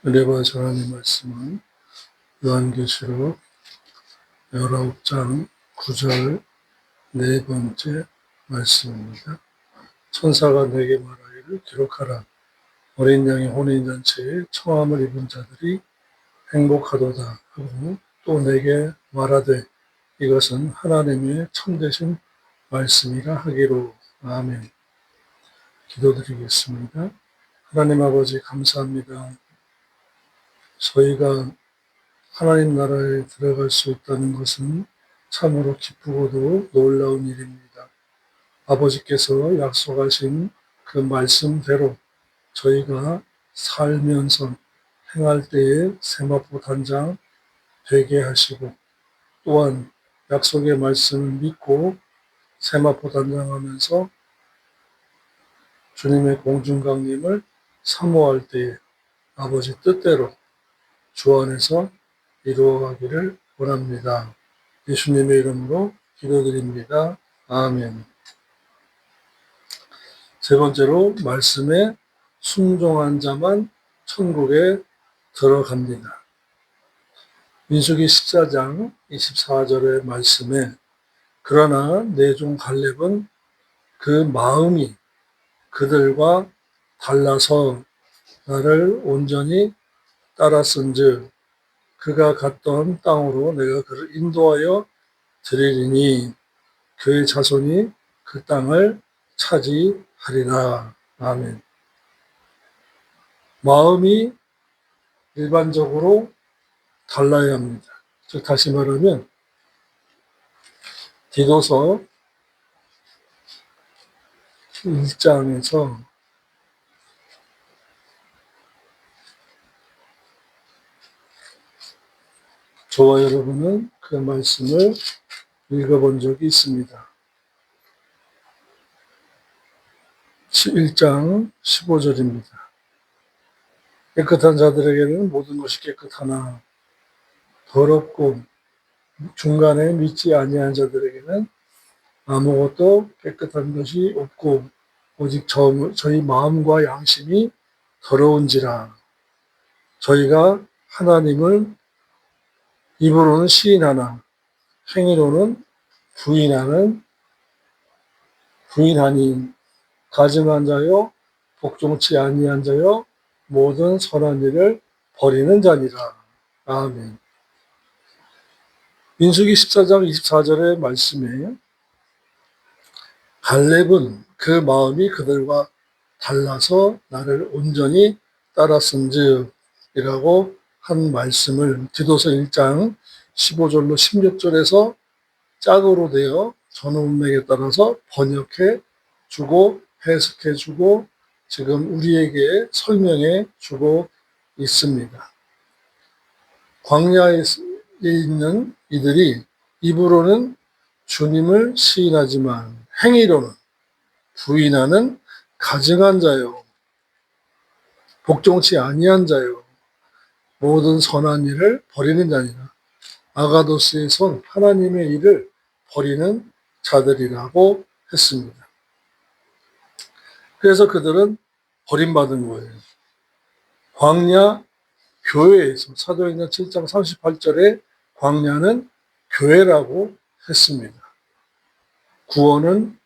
은혜와 전하는 말씀은 요한계시록 19장 9절 네 번째 말씀입니다. 천사가 내게 말하기를 기록하라. 어린 양의 혼인잔치에 청함을 입은 자들이 행복하도다 하고 또 내게 말하되 이것은 하나님의 참되신 말씀이라 하기로. 아멘. 기도드리겠습니다. 하나님 아버지 감사합니다. 저희가 하나님 나라에 들어갈 수 있다는 것은 참으로 기쁘고도 놀라운 일입니다. 아버지께서 약속하신 그 말씀대로 저희가 살면서 행할 때에 세마포 단장 되게 하시고, 또한 약속의 말씀을 믿고 세마포 단장하면서 주님의 공중강림을 사모할 때에 아버지 뜻대로 주 안에서 이루어가기를 원합니다. 예수님의 이름으로 기도드립니다. 아멘. 세 번째로 말씀에 순종한 자만 천국에 들어갑니다. 민수기 14장 24절의 말씀에 그러나 내 종 갈렙은 그 마음이 그들과 달라서 나를 온전히 따랐은즉 그가 갔던 땅으로 내가 그를 인도하여 드리리니 그의 자손이 그 땅을 차지하리라. 아멘. 마음이 일반적으로 달라야 합니다. 즉 다시 말하면 디도서 1장에서 저와 여러분은 그 말씀을 읽어본 적이 있습니다. 1장 15절입니다. 깨끗한 자들에게는 모든 것이 깨끗하나 더럽고 중간에 믿지 아니한 자들에게는 아무것도 깨끗한 것이 없고 오직 저희 마음과 양심이 더러운지라. 저희가 하나님을 입으로는 시인하나 행위로는 부인하니 가증한 자요 복종치 아니한 자요 모든 선한 일을 버리는 자니라. 아멘. 민수기 14장 24절의 말씀에 갈렙은 그 마음이 그들과 달라서 나를 온전히 따랐은즉 이라고 한 말씀을 디도서 1장 15절로 16절에서 짝으로 되어 전원맥에 따라서 번역해 주고 해석해 주고 지금 우리에게 설명해 주고 있습니다. 광야에 있는 이들이 입으로는 주님을 시인하지만 행위로는 부인하는 가증한 자요 복종치 아니한 자요 모든 선한 일을 버리는 자니라. 아가도스의 손 하나님의 일을 버리는 자들이라고 했습니다. 그래서 그들은 버림받은 거예요. 광야 교회에서 사도행전 7장 38절에 광야는 교회라고 했습니다. 구원은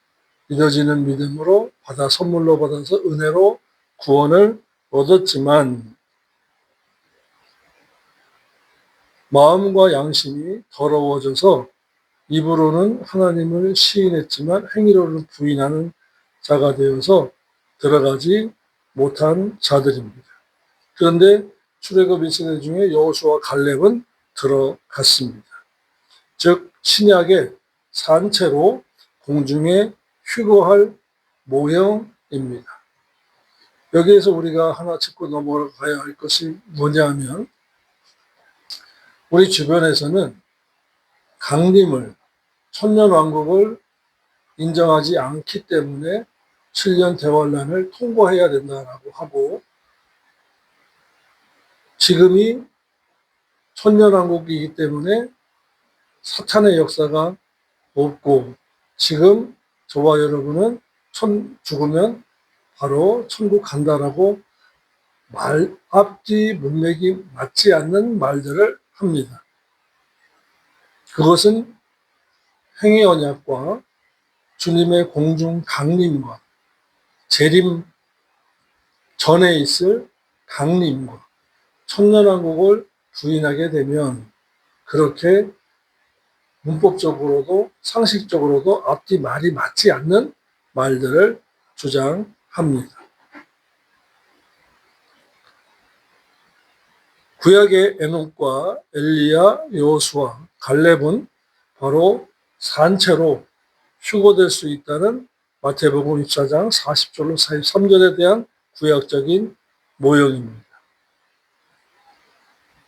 믿어지는 믿음으로 받아 선물로 받아서 은혜로 구원을 얻었지만 마음과 양심이 더러워져서 입으로는 하나님을 시인했지만 행위로는 부인하는 자가 되어서 들어가지 못한 자들입니다. 그런데 출애굽 1세대 중에 여호수아와 갈렙은 들어갔습니다. 즉 신약의 산채로 공중에 휴거할 모형입니다. 여기에서 우리가 하나 짚고 넘어가야 할 것이 뭐냐면 우리 주변에서는 강림을 천년왕국을 인정하지 않기 때문에 7년 대환란을 통과해야 된다라고 하고 지금이 천년왕국이기 때문에 사탄의 역사가 없고 지금 저와 여러분은 죽으면 바로 천국 간다라고 앞뒤 문맥이 맞지 않는 말들을 합니다. 그것은 행위 언약과 주님의 공중 강림과 재림 전에 있을 강림과 천년왕국을 부인하게 되면 그렇게 문법적으로도 상식적으로도 앞뒤 말이 맞지 않는 말들을 주장합니다. 구약의 에녹과 엘리야, 여호수아, 갈렙은 바로 산채로 휴거될 수 있다는 마태복음 24장 40절로 43절에 대한 구약적인 모형입니다.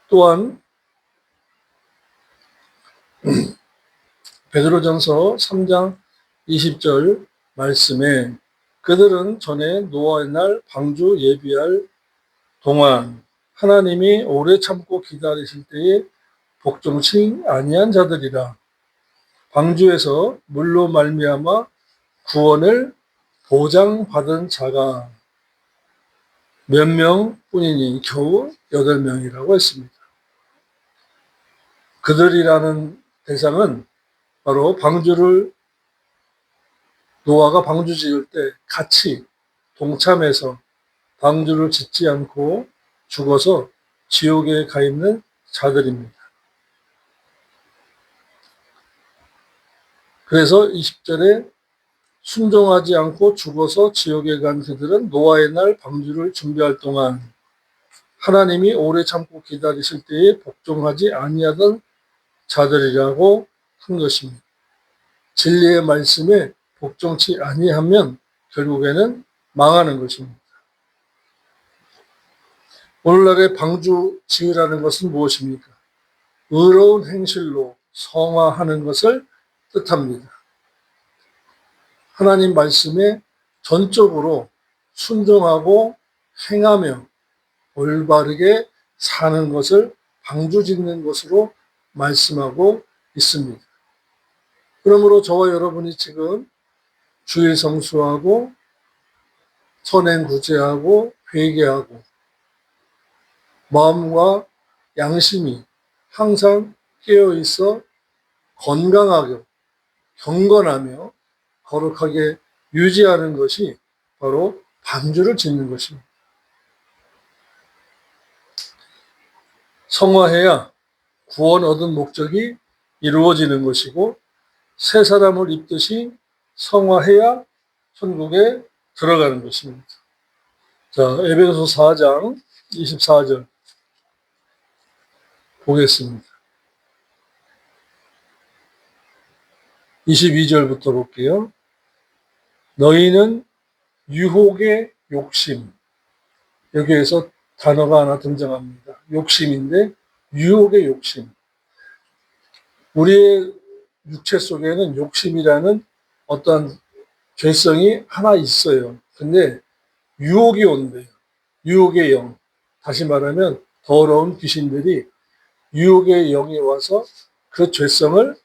또한 베드로전서 3장 20절 말씀에 그들은 전에 노아의 날 방주 예비할 동안 하나님이 오래 참고 기다리실 때에 복종치 아니한 자들이라. 방주에서 물로 말미암아 구원을 보장받은 자가 몇 명뿐이니 겨우 8명이라고 했습니다. 그들이라는 대상은 바로 노아가 방주 지을 때 같이 동참해서 방주를 짓지 않고 죽어서 지옥에 가 있는 자들입니다. 그래서 20절에 순종하지 않고 죽어서 지옥에 간 그들은 노아의 날 방주를 준비할 동안 하나님이 오래 참고 기다리실 때에 복종하지 아니하던 자들이라고 한 것입니다. 진리의 말씀에 복종치 아니하면 결국에는 망하는 것입니다. 오늘날의 방주 지으라는 것은 무엇입니까? 의로운 행실로 성화하는 것을 뜻합니다. 하나님 말씀에 전적으로 순종하고 행하며 올바르게 사는 것을 방주 짓는 것으로 말씀하고 있습니다. 그러므로 저와 여러분이 지금 주일 성수하고 선행구제하고 회개하고 마음과 양심이 항상 깨어있어 건강하게 경건하며 거룩하게 유지하는 것이 바로 방주를 짓는 것입니다. 성화해야 구원 얻은 목적이 이루어지는 것이고 새 사람을 입듯이 성화해야 천국에 들어가는 것입니다. 자, 에베소서 4장 24절 보겠습니다. 22절부터 볼게요. 너희는 유혹의 욕심, 여기에서 단어가 하나 등장합니다. 욕심인데 유혹의 욕심. 우리의 육체 속에는 욕심이라는 어떤 죄성이 하나 있어요. 근데 유혹이 온대요. 유혹의 영. 다시 말하면 더러운 귀신들이 유혹의 영이 와서 그 죄성을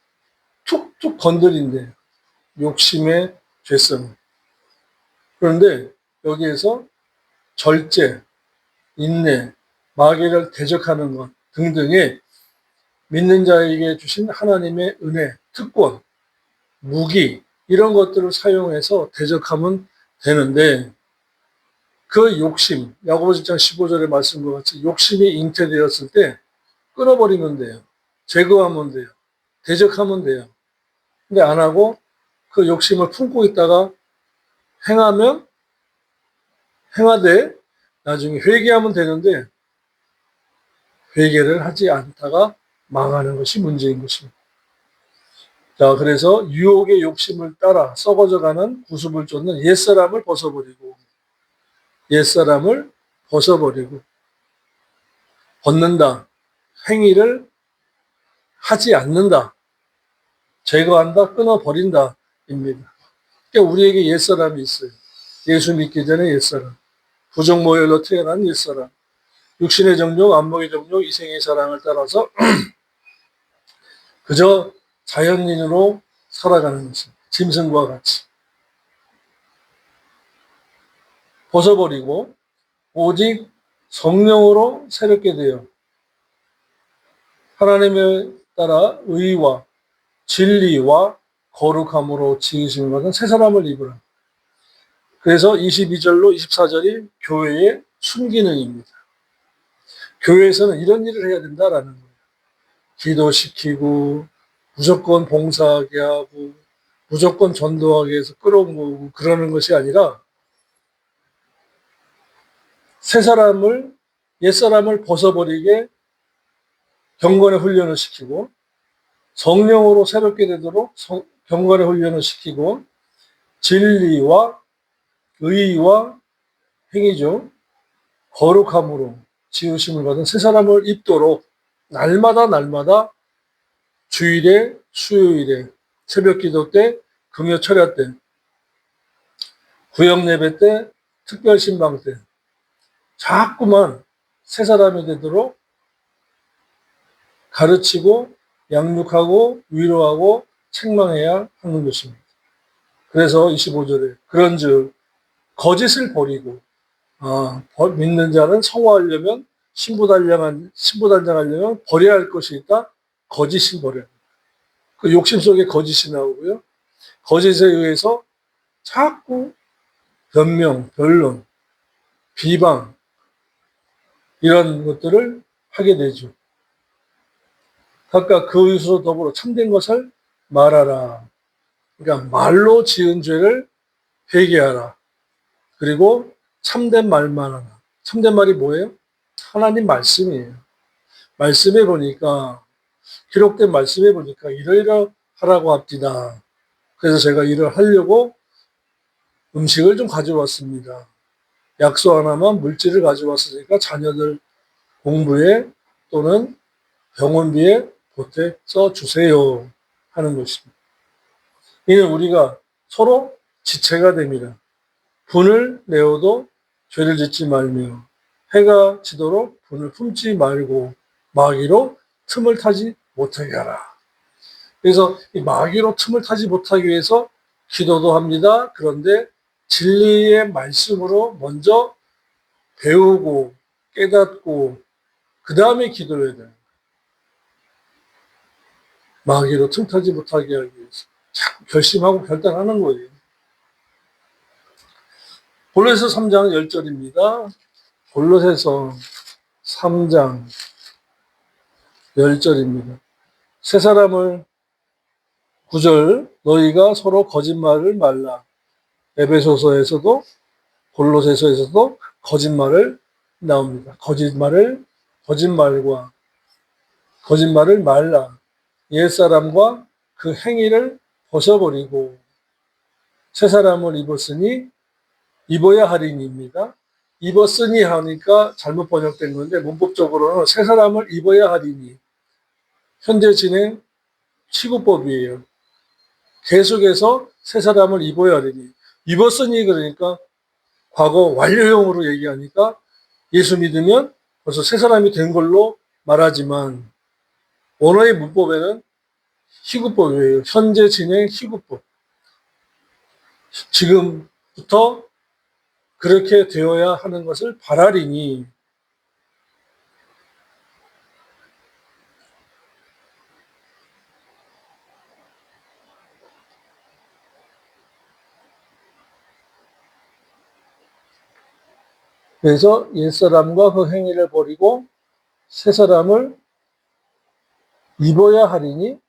툭툭 건드린대요. 욕심의 죄성. 그런데 여기에서 절제, 인내, 마귀를 대적하는 것 등등의 믿는 자에게 주신 하나님의 은혜, 특권, 무기 이런 것들을 사용해서 대적하면 되는데 그 욕심, 야고보서 1장 15절의 말씀과 같이 욕심이 잉태되었을 때 끊어버리면 돼요. 제거하면 돼요. 대적하면 돼요. 근데 안 하고 그 욕심을 품고 있다가 행하되 나중에 회개하면 되는데 회개를 하지 않다가 망하는 것이 문제인 것입니다. 자, 그래서 유혹의 욕심을 따라 썩어져가는 구습을 쫓는 옛사람을 벗어버리고 벗는다. 행위를 하지 않는다. 제거한다. 끊어버린다. 입니다. 그러니까 우리에게 옛사람이 있어요. 예수 믿기 전에 옛사람. 부정모혈로 태어난 옛사람. 육신의 정욕, 안목의 정욕, 이생의 사랑을 따라서 그저 자연인으로 살아가는 것입니다. 짐승과 같이. 벗어버리고 오직 성령으로 새롭게 되어 하나님에 따라 의와 진리와 거룩함으로 지으심을 받은 새 사람을 입으라. 그래서 22절로 24절이 교회의 순기능입니다. 교회에서는 이런 일을 해야 된다라는 거예요. 기도시키고 무조건 봉사하게 하고 무조건 전도하게 해서 끌어모으고 그러는 것이 아니라 새 사람을 옛사람을 벗어버리게 경건의 훈련을 시키고 성령으로 새롭게 되도록 경건의 훈련을 시키고 진리와 의와 행위죠. 거룩함으로 지으심을 받은 새 사람을 입도록 날마다 주일에 수요일에 새벽 기도 때 금요 철야 때 구역 예배 때 특별 신방 때 자꾸만 새 사람이 되도록 가르치고 양육하고 위로하고 책망해야 하는 것입니다. 그래서 25절에 그런즉 거짓을 버리고 믿는 자는 성화하려면 신부단장하려면 버려야 할 것이 있다. 거짓을 버려야 합니다. 그 욕심 속에 거짓이 나오고요. 거짓에 의해서 자꾸 변명, 변론, 비방 이런 것들을 하게 되죠. 각각 그 의수로 더불어 참된 것을 말하라. 그러니까 말로 지은 죄를 회개하라. 그리고 참된 말만 하라. 참된 말이 뭐예요? 하나님 말씀이에요. 말씀에 보니까 기록된 말씀에 보니까 이러하라고 합디다. 그래서 제가 일을 하려고 음식을 좀 가져왔습니다. 약속 하나만 물질을 가져왔으니까 자녀들 공부에 또는 병원비에 보태 써주세요 하는 것입니다. 이는 우리가 서로 지체가 됩니다. 분을 내어도 죄를 짓지 말며 해가 지도록 분을 품지 말고 마귀로 틈을 타지 못하게 하라. 그래서 이 마귀로 틈을 타지 못하기 위해서 기도도 합니다. 그런데 진리의 말씀으로 먼저 배우고 깨닫고 그 다음에 기도해야 돼요. 마귀로 틈 타지 못하게 하기 위해서 자꾸 결심하고 결단하는 거예요. 골로새서 3장 10절입니다. 골로새서 3장 10절입니다. 새 사람을 9절 너희가 서로 거짓말을 말라. 에베소서에서도 골로새서에서도 거짓말을 나옵니다. 거짓말을 말라. 옛사람과 그 행위를 벗어버리고 새 사람을 입어야 하리니입니다. 입었으니 하니까 잘못 번역된 건데 문법적으로는 새 사람을 입어야 하리니 현재 진행 시구법이에요. 계속해서 새 사람을 입어야 하리니 입었으니 그러니까 과거 완료형으로 얘기하니까 예수 믿으면 벌써 새 사람이 된 걸로 말하지만 원어의 문법에는 희구법이에요. 현재 진행 희구법. 지금부터 그렇게 되어야 하는 것을 바라리니 그래서 옛사람과 그 행위를 버리고 새 사람을 입어야 하리니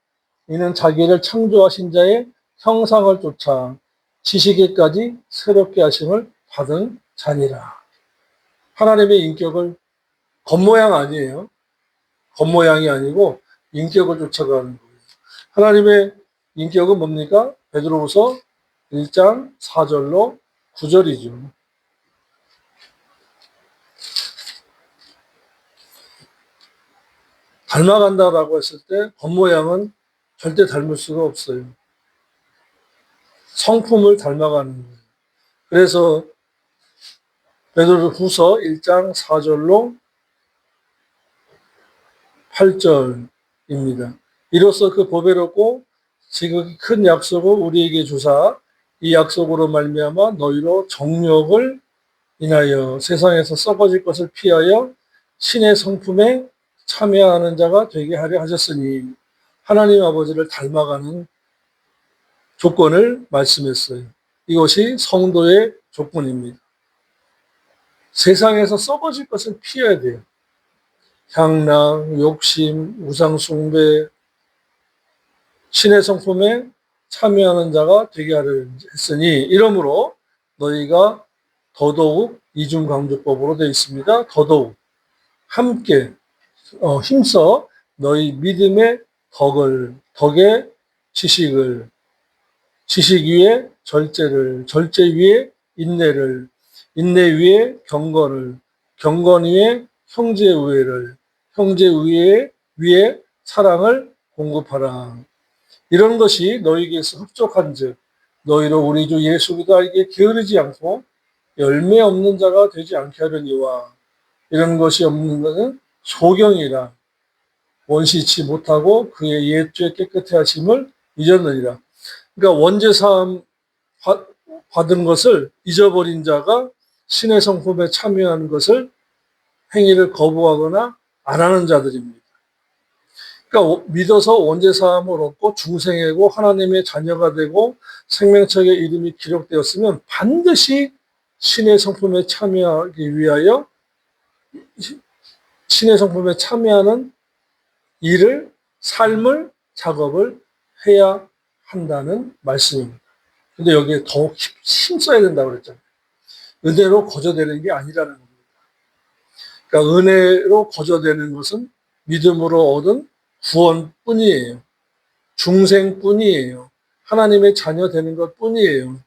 이는 자기를 창조하신 자의 형상을 쫓아 지식에까지 새롭게 하심을 받은 자니라. 하나님의 인격을 겉모양 아니에요. 겉모양이 아니고 인격을 쫓아가는 거예요. 하나님의 인격은 뭡니까? 베드로후서 1장 4절로 9절이죠. 닮아간다라고 했을 때 겉모양은 절대 닮을 수가 없어요. 성품을 닮아가는 거예요. 그래서 베드로후서 1장 4절로 8절입니다. 이로써 그 보배롭고 지극히 큰 약속을 우리에게 주사 이 약속으로 말미암아 너희로 정욕을 인하여 세상에서 썩어질 것을 피하여 신의 성품에 참여하는 자가 되게 하려 하셨으니, 하나님 아버지를 닮아가는 조건을 말씀했어요. 이것이 성도의 조건입니다. 세상에서 썩어질 것을 피해야 돼요. 향락, 욕심, 우상숭배, 신의 성품에 참여하는 자가 되게 하려 했으니, 이러므로 너희가 더더욱 이중강조법으로 되어 있습니다. 더더욱 함께 힘써 너희 믿음의 덕의 지식을, 지식 위에 절제를, 절제 위에 인내를, 인내 위에 경건을, 경건 위에 형제 우애를, 형제 위에 사랑을 공급하라. 이런 것이 너희에게서 흡족한즉 너희로 우리 주 예수 그리스도에게 게으르지 않고 열매 없는 자가 되지 않게 하려니와, 이런 것이 없는 것은 소경이라 원시치 못하고 그의 옛죄 깨끗해 하심을 잊었느니라. 그러니까 원죄 사함 받은 것을 잊어버린 자가 신의 성품에 참여하는 것을, 행위를 거부하거나 안 하는 자들입니다. 그러니까 믿어서 원죄 사함을 얻고 중생이고 하나님의 자녀가 되고 생명책에 이름이 기록되었으면 반드시 신의 성품에 참여하기 위하여 신의 성품에 참여하는 일을, 삶을, 작업을 해야 한다는 말씀입니다. 근데 여기에 더욱 힘써야 된다고 그랬잖아요. 은혜로 거저되는 게 아니라는 겁니다. 그러니까 은혜로 거저되는 것은 믿음으로 얻은 구원뿐이에요. 중생뿐이에요. 하나님의 자녀 되는 것뿐이에요.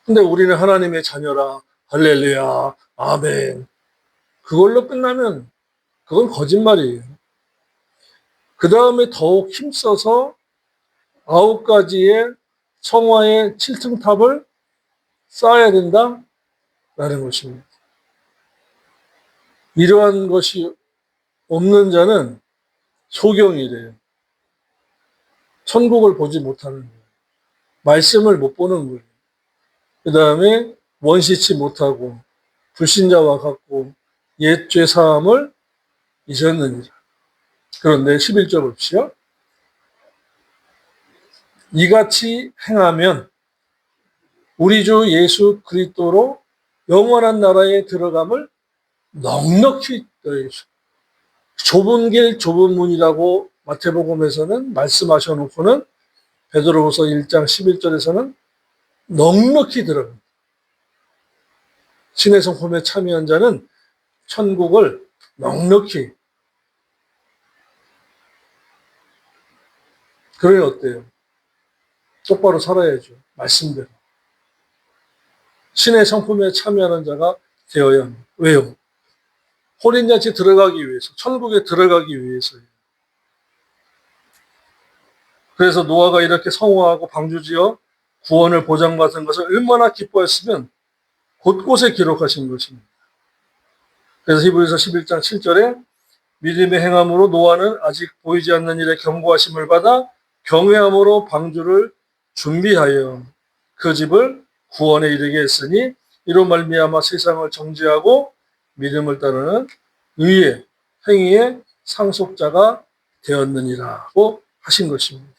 근데 우리는 하나님의 자녀라, 할렐루야, 아멘, 그걸로 끝나면 그건 거짓말이에요. 그 다음에 더욱 힘써서 9가지의 성화의 7층탑을 쌓아야 된다라는 것입니다. 이러한 것이 없는 자는 소경이래요. 천국을 보지 못하는 거예요. 말씀을 못 보는 거예요. 그 다음에 원시치 못하고 불신자와 같고 옛죄 사함을 잊었느니라. 그런데 11절 봅시오. 이같이 행하면 우리 주 예수 그리스도로 영원한 나라에 들어감을 넉넉히 더해주시오. 좁은 길 좁은 문이라고 마태복음에서는 말씀하셔 놓고는 베드로후서 1장 11절에서는 넉넉히 들어갑니다. 신의 성품에 참여한 자는 천국을 넉넉히. 그러니 어때요? 똑바로 살아야죠. 말씀대로. 신의 성품에 참여하는 자가 되어야 합니다. 왜요? 혼인잔치 들어가기 위해서, 천국에 들어가기 위해서요. 그래서 노아가 이렇게 성화하고 방주지어 구원을 보장받은 것을 얼마나 기뻐했으면 곳곳에 기록하신 것입니다. 그래서 히브리서 11장 7절에 믿음의 행함으로 노아는 아직 보이지 않는 일에 경고하심을 받아 경외함으로 방주를 준비하여 그 집을 구원에 이르게 했으니 이로 말미암아 세상을 정죄하고 믿음을 따르는 의의 행위의 상속자가 되었느니라고 하신 것입니다.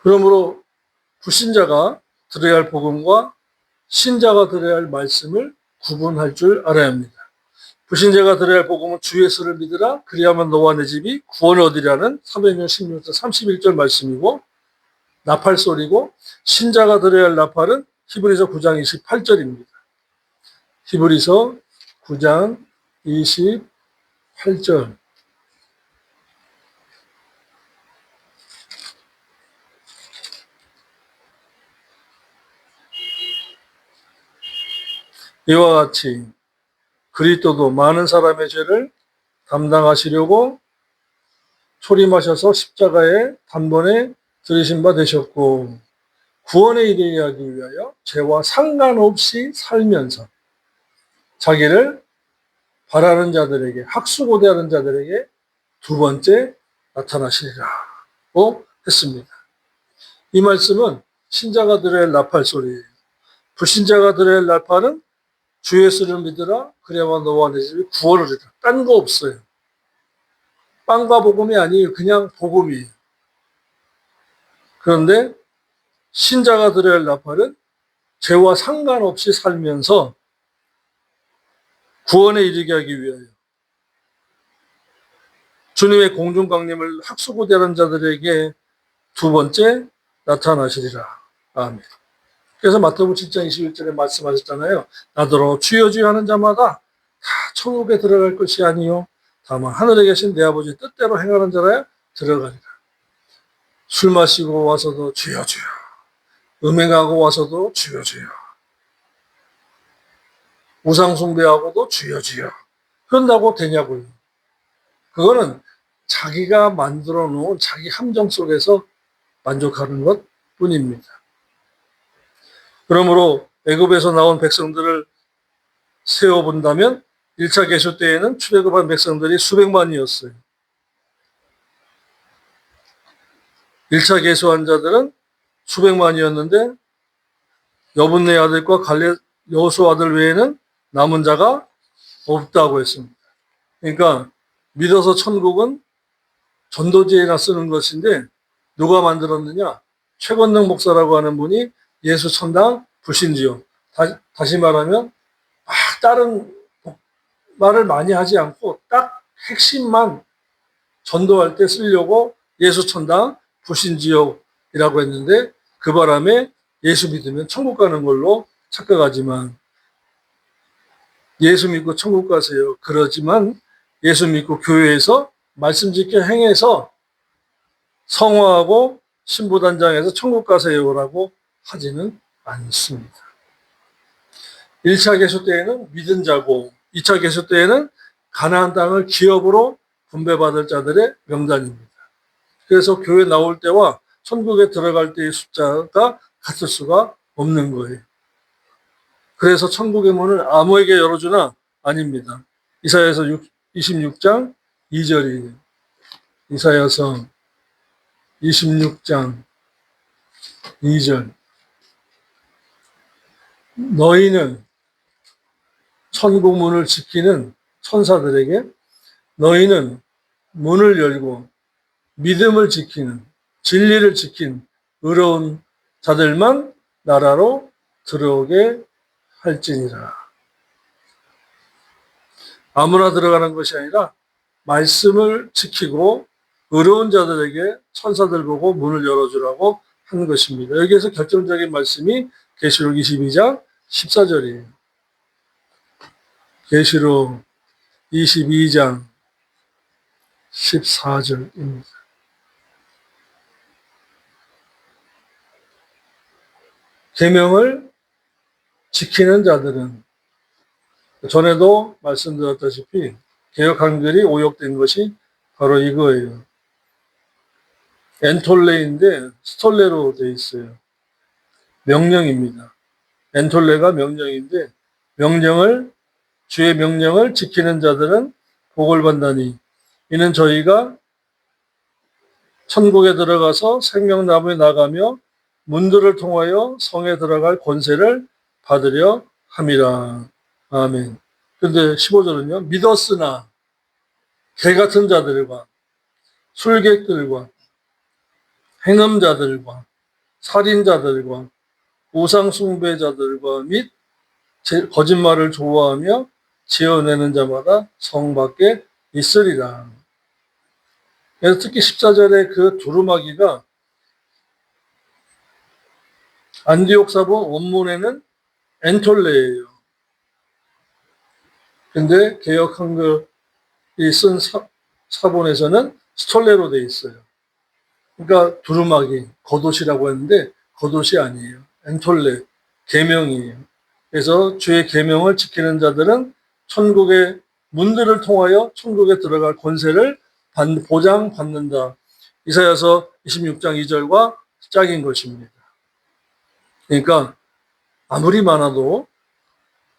그러므로 불신자가 들어야 할 복음과 신자가 들어야 할 말씀을 구분할 줄 알아야 합니다. 불신자가 들어야 할 복음은 주 예수를 믿으라 그리하면 너와 내 집이 구원을 얻으리라는 사도행전 16장 31절 말씀이고 나팔소리고, 신자가 들어야 할 나팔은 히브리서 9장 28절입니다. 히브리서 9장 28절. 이와 같이 그리스도도 많은 사람의 죄를 담당하시려고 초림하셔서 십자가에 단번에 들으신 바 되셨고 구원에 이르게 하기 위하여 죄와 상관없이 살면서 자기를 바라는 자들에게, 학수고대하는 자들에게 두 번째 나타나시리라고 했습니다. 이 말씀은 신자가 들어야 할 나팔 소리예요. 불신자가 들어야 할 나팔은 주 예수를 믿으라 그래야만 너와 내 집이 구원을 이루리라. 딴 거 없어요. 빵과 복음이 아니에요. 그냥 복음이에요. 그런데 신자가 들어야 할 나팔은 죄와 상관없이 살면서 구원에 이르게 하기 위하여 주님의 공중강림을 학수고대하는 자들에게 두 번째 나타나시리라. 아멘. 그래서 마태복음 7장 21절에 말씀하셨잖아요. 나더러 주여 주여 하는 자마다 다 천국에 들어갈 것이 아니요 다만 하늘에 계신 내 아버지 뜻대로 행하는 자라야 들어가리라. 술 마시고 와서도 주여 주여, 음행하고 와서도 주여 주여, 우상 숭배하고도 주여 주여, 그런다고 되냐고요. 그거는 자기가 만들어 놓은 자기 함정 속에서 만족하는 것 뿐입니다. 그러므로 애굽에서 나온 백성들을 세어본다면 1차 개수 때에는 출애굽한 백성들이 수백만이었어요. 1차 개수한 자들은 수백만이었는데 여분네 아들과 갈렙 여호수 아들 외에는 남은 자가 없다고 했습니다. 그러니까 믿어서 천국은 전도지에나 쓰는 것인데 누가 만들었느냐? 최건능 목사라고 하는 분이 예수 천당 불신지요. 다시 말하면 다른 말을 많이 하지 않고 딱 핵심만 전도할 때 쓰려고 예수 천당 불신지역이라고 했는데 그 바람에 예수 믿으면 천국 가는 걸로 착각하지만 예수 믿고 천국 가세요. 그러지만 예수 믿고 교회에서 말씀 지켜 행해서 성화하고 신부단장해서 천국 가세요라고 하지는 않습니다. 1차 개수 때에는 믿은 자고 2차 개수 때에는 가나안 땅을 기업으로 분배받을 자들의 명단입니다. 그래서 교회 나올 때와 천국에 들어갈 때의 숫자가 같을 수가 없는 거예요. 그래서 천국의 문을 아무에게 열어주나 아닙니다. 이사야서 26장 2절이에요. 이사야서 26장 2절. 너희는 천국 문을 지키는 천사들에게 너희는 문을 열고 믿음을 지키는 진리를 지킨 의로운 자들만 나라로 들어오게 할지니라. 아무나 들어가는 것이 아니라 말씀을 지키고 의로운 자들에게 천사들 보고 문을 열어주라고 한 것입니다. 여기에서 결정적인 말씀이 계시록 22장 14절이에요. 계시록 22장 14절입니다. 계명을 지키는 자들은 전에도 말씀드렸다시피 개역 한글이 오역된 것이 바로 이거예요. 엔톨레인데 스톨레로 되어 있어요. 명령입니다. 엔톨레가 명령인데 주의 명령을 지키는 자들은 복을 받나니 이는 저희가 천국에 들어가서 생명나무에 나가며 문들을 통하여 성에 들어갈 권세를 받으려 함이라. 아멘. 그런데 15절은요. 믿었으나 개같은 자들과 술객들과 행음자들과 살인자들과 우상숭배자들과 및 거짓말을 좋아하며 지어내는 자마다 성 밖에 있으리라. 그래서 특히 14절의 그 두루마기가 안디옥 사본 원문에는 엔톨레예요. 근데 개역 한글이 쓴 사본에서는 스톨레로 되어 있어요. 그러니까 두루마기, 겉옷이라고 했는데 겉옷이 아니에요. 엔톨레, 계명이에요. 그래서 주의 계명을 지키는 자들은 천국의 문들을 통하여 천국에 들어갈 권세를 보장받는다. 이사야서 26장 2절과 짝인 것입니다. 그러니까 아무리 많아도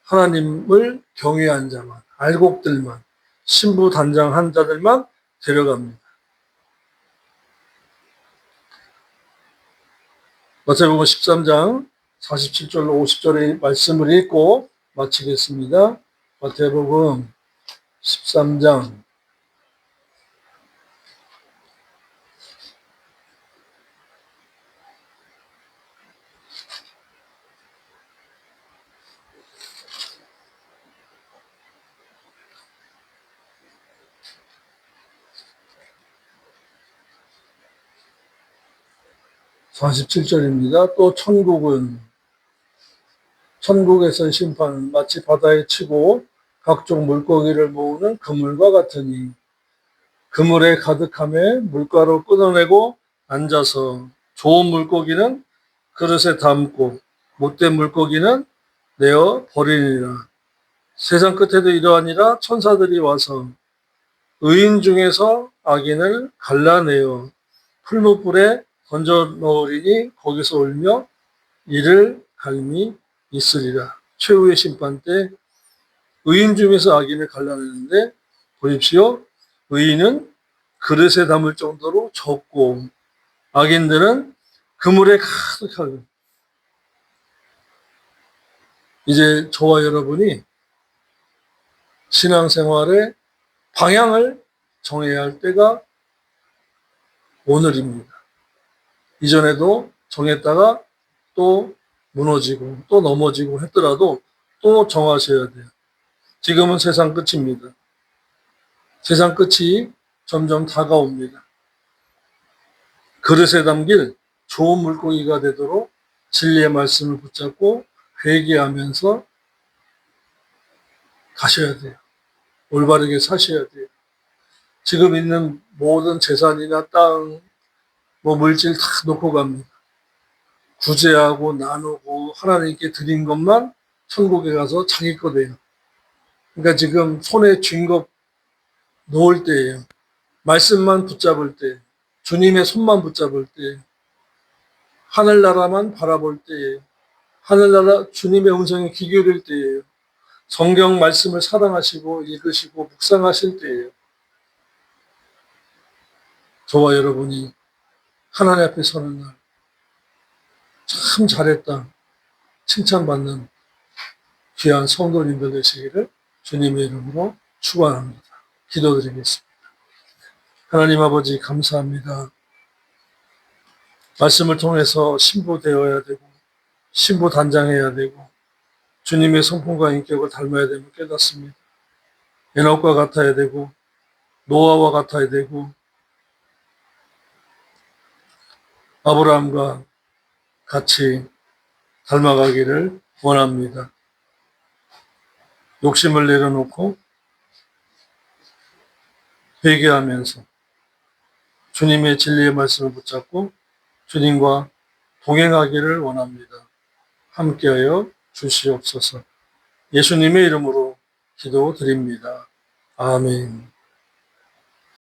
하나님을 경외한 자만, 알곡들만, 신부 단장한 자들만 데려갑니다. 마태복음 13장 47절로 50절의 말씀을 읽고 마치겠습니다. 마태복음 13장 47절입니다. 또 천국에서의 심판은 마치 바다에 치고 각종 물고기를 모으는 그물과 같으니 그물에 가득함에 물가로 끊어내고 앉아서 좋은 물고기는 그릇에 담고 못된 물고기는 내어 버리니라. 세상 끝에도 이러하니라. 천사들이 와서 의인 중에서 악인을 갈라내어 풀무불에 던져 넣으리니 거기서 울며 이를 갈미 있으리라. 최후의 심판 때 의인 중에서 악인을 갈라내는데 보십시오. 의인은 그릇에 담을 정도로 적고 악인들은 그물에 가득하고. 이제 저와 여러분이 신앙생활의 방향을 정해야 할 때가 오늘입니다. 이전에도 정했다가 또 무너지고 또 넘어지고 했더라도 또 정하셔야 돼요. 지금은 세상 끝입니다. 세상 끝이 점점 다가옵니다. 그릇에 담길 좋은 물고기가 되도록 진리의 말씀을 붙잡고 회개하면서 가셔야 돼요. 올바르게 사셔야 돼요. 지금 있는 모든 재산이나 땅, 물질 다 놓고 갑니다. 구제하고 나누고 하나님께 드린 것만 천국에 가서 자기 거 돼요. 그러니까 지금 손에 쥔 것 놓을 때예요. 말씀만 붙잡을 때, 주님의 손만 붙잡을 때, 하늘나라만 바라볼 때예요. 하늘나라 주님의 음성에 귀 기울일 때예요. 성경 말씀을 사랑하시고 읽으시고 묵상하실 때예요. 저와 여러분이 하나님 앞에 서는 날, 참 잘했다, 칭찬받는 귀한 성도님들 되시기를 주님의 이름으로 축원합니다. 기도드리겠습니다. 하나님 아버지 감사합니다. 말씀을 통해서 신부되어야 되고 신부단장해야 되고 주님의 성품과 인격을 닮아야 됨을 깨닫습니다. 에녹과 같아야 되고 노아와 같아야 되고 아브라함과 같이 닮아가기를 원합니다. 욕심을 내려놓고 회개하면서 주님의 진리의 말씀을 붙잡고 주님과 동행하기를 원합니다. 함께하여 주시옵소서. 예수님의 이름으로 기도드립니다. 아멘.